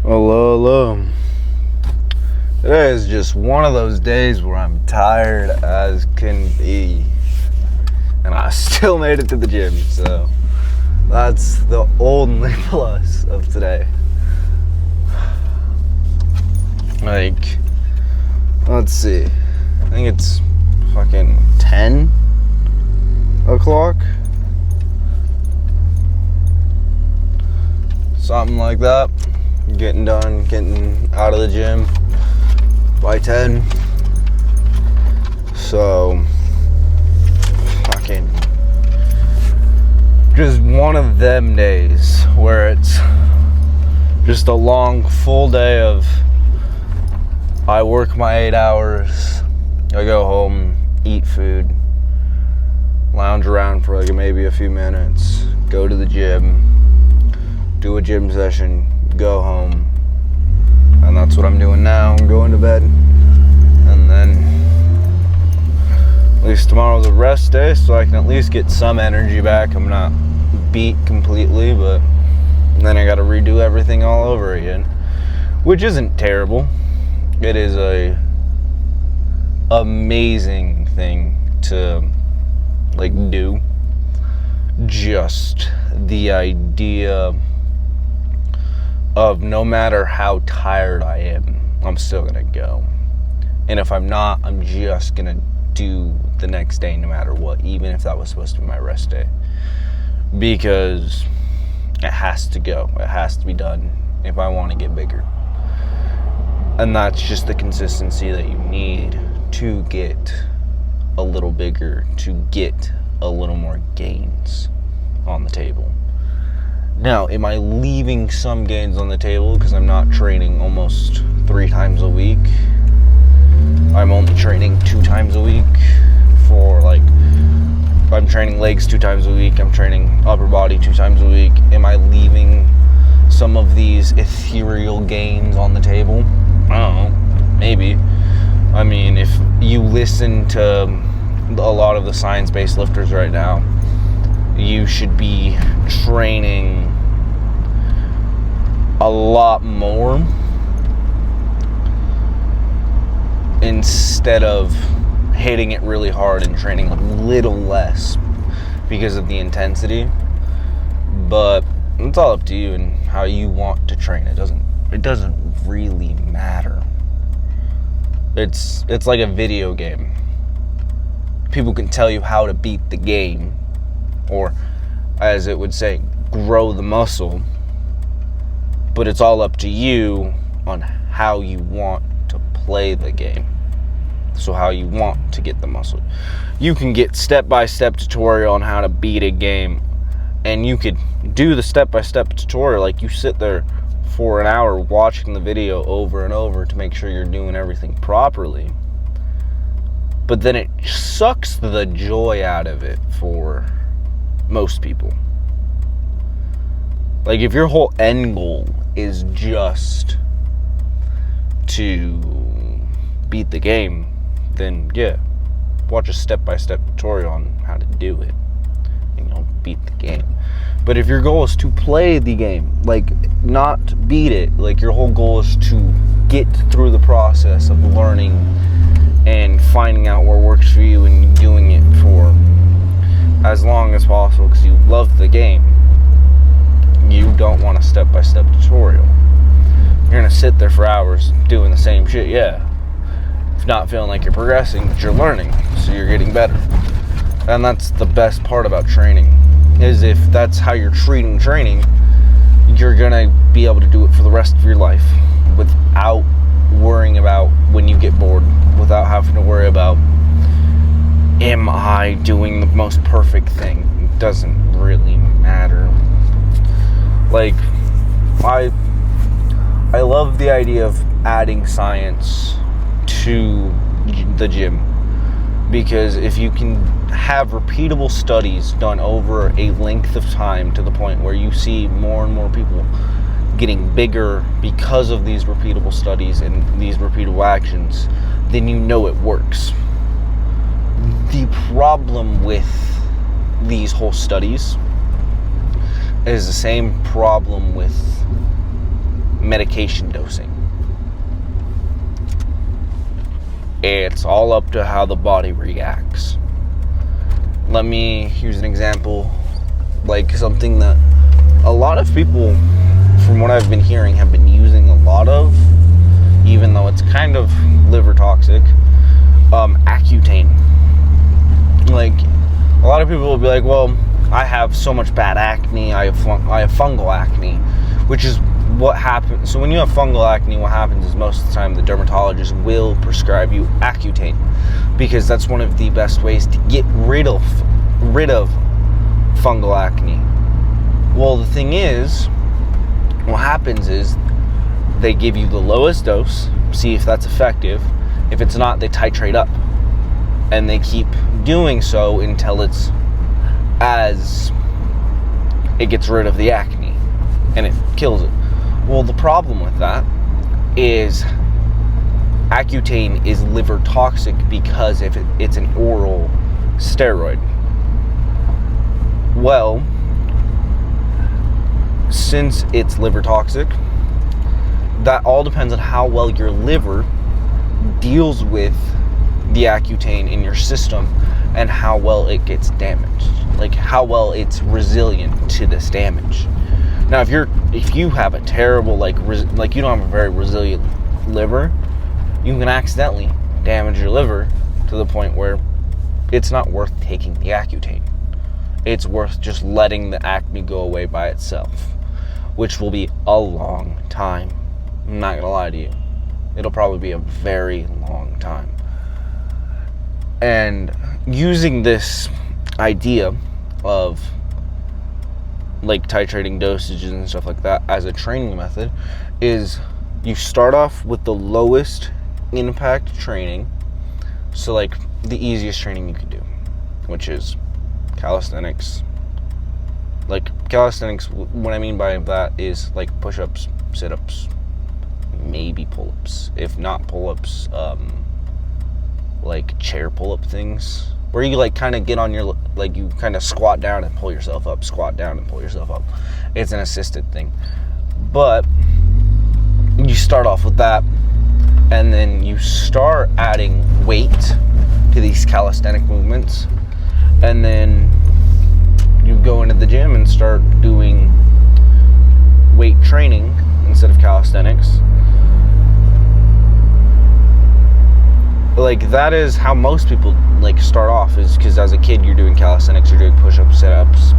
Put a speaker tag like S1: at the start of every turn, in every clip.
S1: Hello, hello. Today is just one of those days where I'm tired as can be. And I still made it to the gym, so that's the only plus of today. Like, let's see. I think it's fucking 10 o'clock. Something like that. Getting out of the gym by 10. So, fucking just one of them days where it's just a long, full day of I work my 8 hours, I go home, eat food, lounge around for like maybe a few minutes, go to the gym, do a gym session, go home, and that's what I'm doing now. I'm going to bed, and then at least tomorrow's a rest day, so I can at least get some energy back. I'm not beat completely, but then I gotta redo everything all over again, which isn't terrible. It is a amazing thing to do. Just the idea of no matter how tired I am, I'm still gonna go. And if I'm not, I'm just gonna do the next day no matter what, even if that was supposed to be my rest day. Because it has to go. It has to be done if I want to get bigger. And that's just the consistency that you need to get a little bigger, to get a little more gains on the table. Now, am I leaving some gains on the table because I'm not training almost 3 times a week? I'm only training 2 times a week for I'm training legs 2 times a week, I'm training upper body 2 times a week. Am I leaving some of these ethereal gains on the table? I don't know, maybe. I mean, if you listen to a lot of the science-based lifters right now, you should be training a lot more instead of hitting it really hard and training a little less because of the intensity. But it's all up to you and how you want to train. It doesn't really matter. It's like a video game. People can tell you how to beat the game, or as it would say, grow the muscle, but it's all up to you on how you want to play the game. So how you want to get the muscle. You can get step-by-step tutorial on how to beat a game, and you could do the step-by-step tutorial, like you sit there for an hour watching the video over and over to make sure you're doing everything properly. But then it sucks the joy out of it for most people. Like, if your whole end goal is just to beat the game, then yeah, watch a step-by-step tutorial on how to do it, and you'll beat the game. But if your goal is to play the game, not beat it, your whole goal is to get through the process of learning and finding out what works for you and doing it for as long as possible because you love the game, you don't want a step-by-step tutorial. You're gonna sit there for hours doing the same shit, yeah. If not feeling like you're progressing, but you're learning, so you're getting better. And that's the best part about training, is if that's how you're treating training, you're gonna be able to do it for the rest of your life without worrying about when you get bored, without having to worry about, am I doing the most perfect thing? It doesn't really matter. I love the idea of adding science to the gym, because if you can have repeatable studies done over a length of time to the point where you see more and more people getting bigger because of these repeatable studies and these repeatable actions, then you know it works. The problem with these whole studies is the same problem with medication dosing. It's all up to how the body reacts. Here's an example, like something that a lot of people, from what I've been hearing, have been using a lot of, even though it's kind of liver toxic, Accutane. Like, a lot of people will be like, well, I have so much bad acne, I have fungal acne, which is what happens. So when you have fungal acne, what happens is most of the time the dermatologist will prescribe you Accutane, because that's one of the best ways to get rid of fungal acne. Well, the thing is, what happens is they give you the lowest dose, see if that's effective. If it's not, they titrate up, and they keep doing so until it gets rid of the acne and it kills it. Well, the problem with that is Accutane is liver toxic because it's an oral steroid. Well, since it's liver toxic, that all depends on how well your liver deals with the Accutane in your system and how well it gets damaged, like how well it's resilient to this damage. Now, if you have a terrible, like you don't have a very resilient liver, you can accidentally damage your liver to the point where it's not worth taking the Accutane. It's worth just letting the acne go away by itself, which will be a long time. I'm not gonna lie to you. It'll probably be a very long time. And using this idea of like titrating dosages and stuff like that as a training method is you start off with the lowest impact training. So like the easiest training you can do, which is calisthenics. Like calisthenics, what I mean by that is like push-ups, sit-ups, maybe pull-ups. If not pull-ups, like chair pull-up things, where you like kind of get on your, like you kind of squat down and pull yourself up, squat down and pull yourself up. It's an assisted thing. But you start off with that, and then you start adding weight to these calisthenic movements, and then you go into the gym and start doing weight training instead of calisthenics. Like, that is how most people like start off, is because as a kid you're doing calisthenics, you're doing push-ups, sit-ups,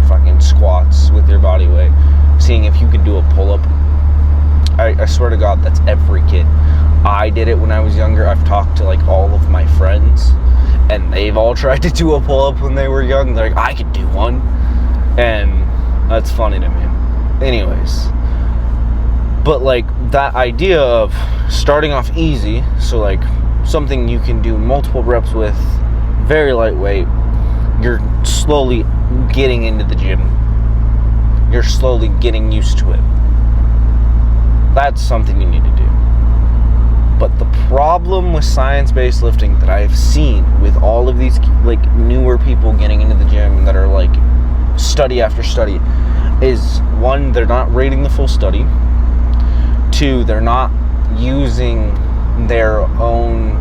S1: fucking squats with your body weight, seeing if you can do a pull-up. I swear to God, that's every kid. I did it when I was younger. I've talked to like all of my friends, and they've all tried to do a pull-up when they were young. They're like, I could do one. And that's funny to me. Anyways, but like that idea of starting off easy, so like something you can do multiple reps with, very lightweight, you're slowly getting into the gym, you're slowly getting used to it. That's something you need to do. But the problem with science-based lifting that I've seen with all of these like newer people getting into the gym that are like study after study is, one, they're not reading the full study. Two, they're not using their own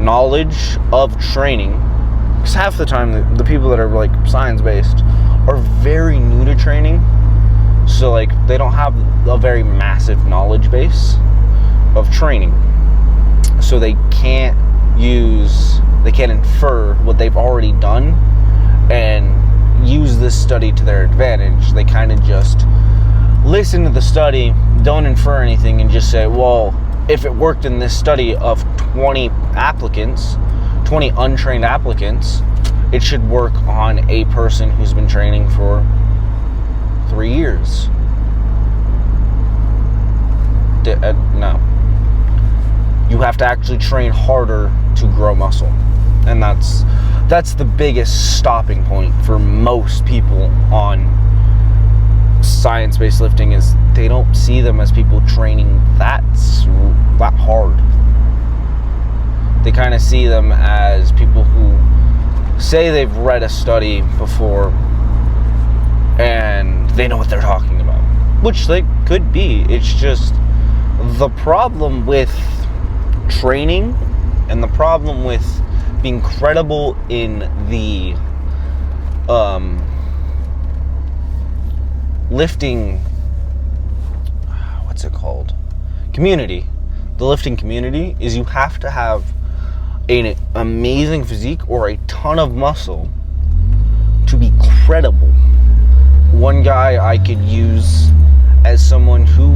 S1: knowledge of training, because half the time the people that are like science-based are very new to training, so like they don't have a very massive knowledge base of training, so they can't infer what they've already done and use this study to their advantage. They kind of just listen to the study, don't infer anything, and just say, well, if it worked in this study of 20 untrained applicants, it should work on a person who's been training for 3 years. No. You have to actually train harder to grow muscle. And that's the biggest stopping point for most people on science-based lifting, is they don't see them as people training that hard. They kind of see them as people who say they've read a study before and they know what they're talking about. which they could be. It's just the problem with training and the problem with being credible in the lifting, what's it called? Community. The lifting community is you have to have an amazing physique or a ton of muscle to be credible. One guy I could use as someone who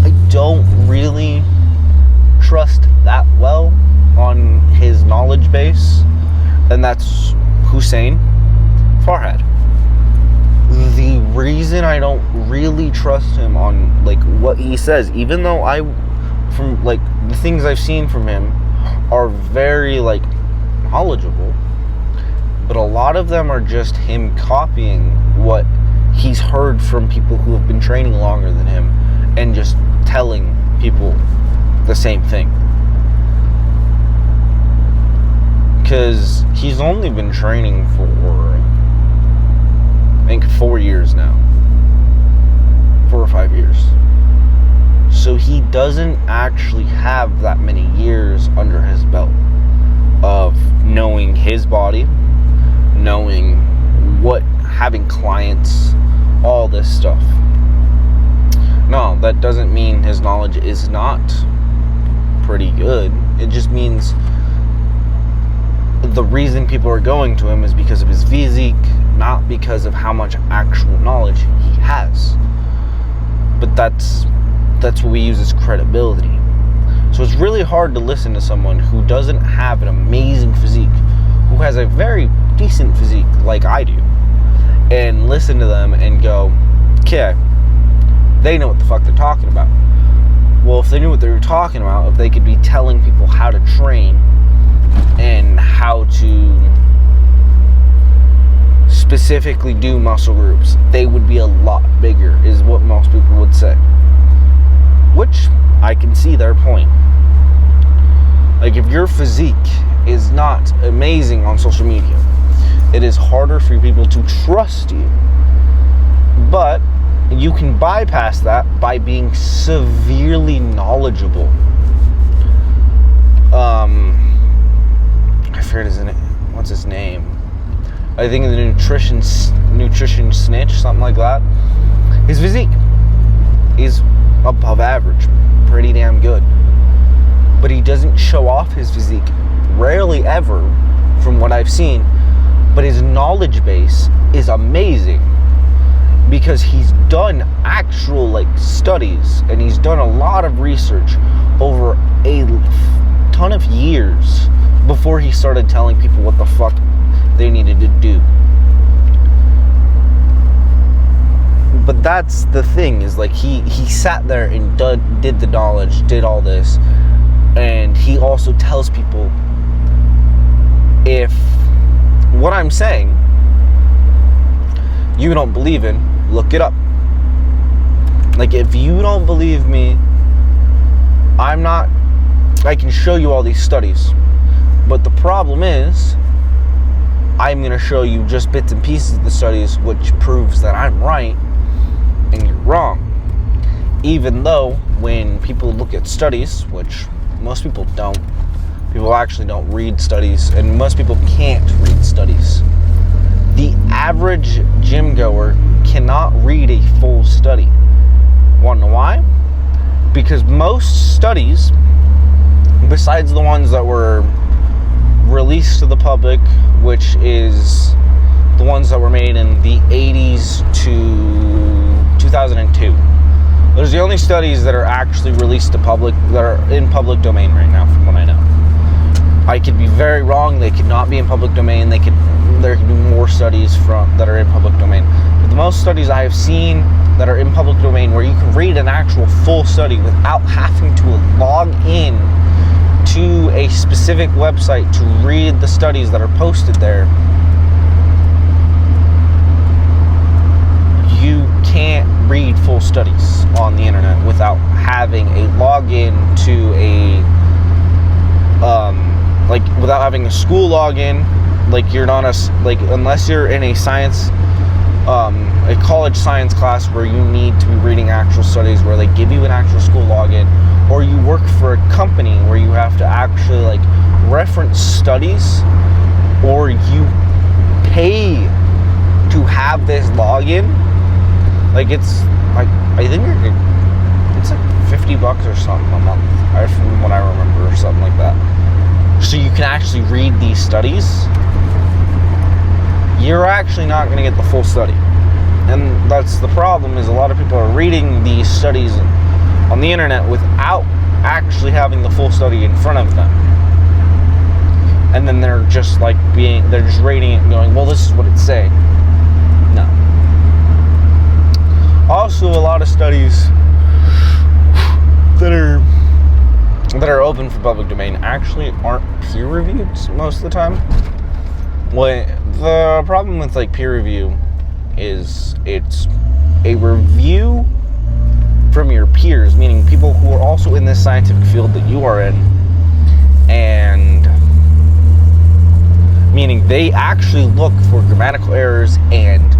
S1: I don't really trust that well on his knowledge base, and that's Hussein Farhad. The reason I don't really trust him on like what he says, even though from like the things I've seen from him are very like knowledgeable, but a lot of them are just him copying what he's heard from people who have been training longer than him and just telling people the same thing. Because he's only been training for, I think, 4 years now. 4 or 5 years. So he doesn't actually have that many years under his belt of knowing his body, knowing what, having clients, all this stuff. No, that doesn't mean his knowledge is not pretty good. It just means the reason people are going to him is because of his physique, not because of how much actual knowledge he has. But that's what we use as credibility. So it's really hard to listen to someone who doesn't have an amazing physique, who has a very decent physique like I do, and listen to them and go, okay, they know what the fuck they're talking about. Well, if they knew what they were talking about, if they could be telling people how to train and how to specifically do muscle groups, they would be a lot bigger, is what most people would say. Which, I can see their point. Like, if your physique is not amazing on social media, it is harder for people to trust you. But you can bypass that by being severely knowledgeable. I forget his name. What's his name? I think the nutrition snitch, something like that. His physique is above average, pretty damn good. But he doesn't show off his physique, rarely ever, from what I've seen. But his knowledge base is amazing because he's done actual studies, and he's done a lot of research over a ton of years before he started telling people what the fuck they needed to do. But that's the thing, is he sat there and did the knowledge, did all this, and he also tells people, if what I'm saying you don't believe in, look it up. If you don't believe me, I can show you all these studies, but the problem is I'm going to show you just bits and pieces of the studies, which proves that I'm right and you're wrong. Even though when people look at studies, which most people don't, people actually don't read studies, and most people can't read studies. The average gym goer cannot read a full study. Want to know why? Because most studies, besides the ones that were released to the public, which is the ones that were made in the 80s to 2002. Those are the only studies that are actually released to public, that are in public domain right now, from what I know. I could be very wrong. They could not be in public domain. There could be more studies that are in public domain. But the most studies I have seen that are in public domain, where you can read an actual full study without having to log in to a specific website to read the studies that are posted there, you can't read full studies on the internet without having a login to without having a school login. You're not unless you're in a science a college science class where you need to be reading actual studies, where they give you an actual school login, or you work for a company where you have to actually like reference studies, or you pay to have this login. Like it's like, I think it's like $50 or something a month, from what I remember, or something like that. So you can actually read these studies. You're actually not going to get the full study. And that's the problem, is a lot of people are reading these studies on the internet without actually having the full study in front of them. And then they're just like they're just rating it and going, well, this is what it's saying. No. Also, a lot of studies that are open for public domain actually aren't peer reviewed most of the time. The problem with like peer review is it's a review from your peers, meaning people who are also in this scientific field that you are in, and meaning they actually look for grammatical errors and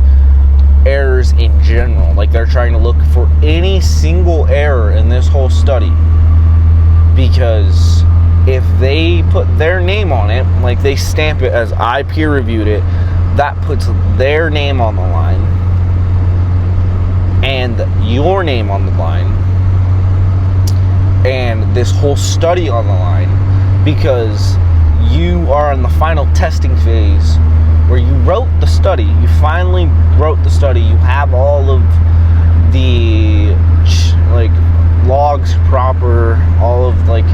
S1: errors in general. Like they're trying to look for any single error in this whole study, because if they put their name on it, like they stamp it as I peer reviewed it, that puts their name on the line and your name on the line and this whole study on the line, because you are in the final testing phase where you wrote the study, you finally wrote the study, you have all of the like logs proper, all of like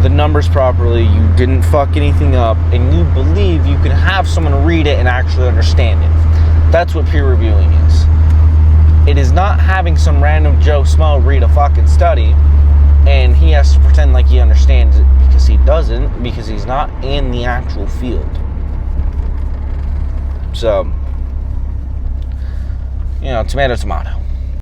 S1: the numbers properly, you didn't fuck anything up, and you believe you can have someone read it and actually understand it. That's what peer reviewing is. It is not having some random Joe Smo read a fucking study and he has to pretend like he understands it, because he doesn't, because he's not in the actual field. So, tomato, tomato.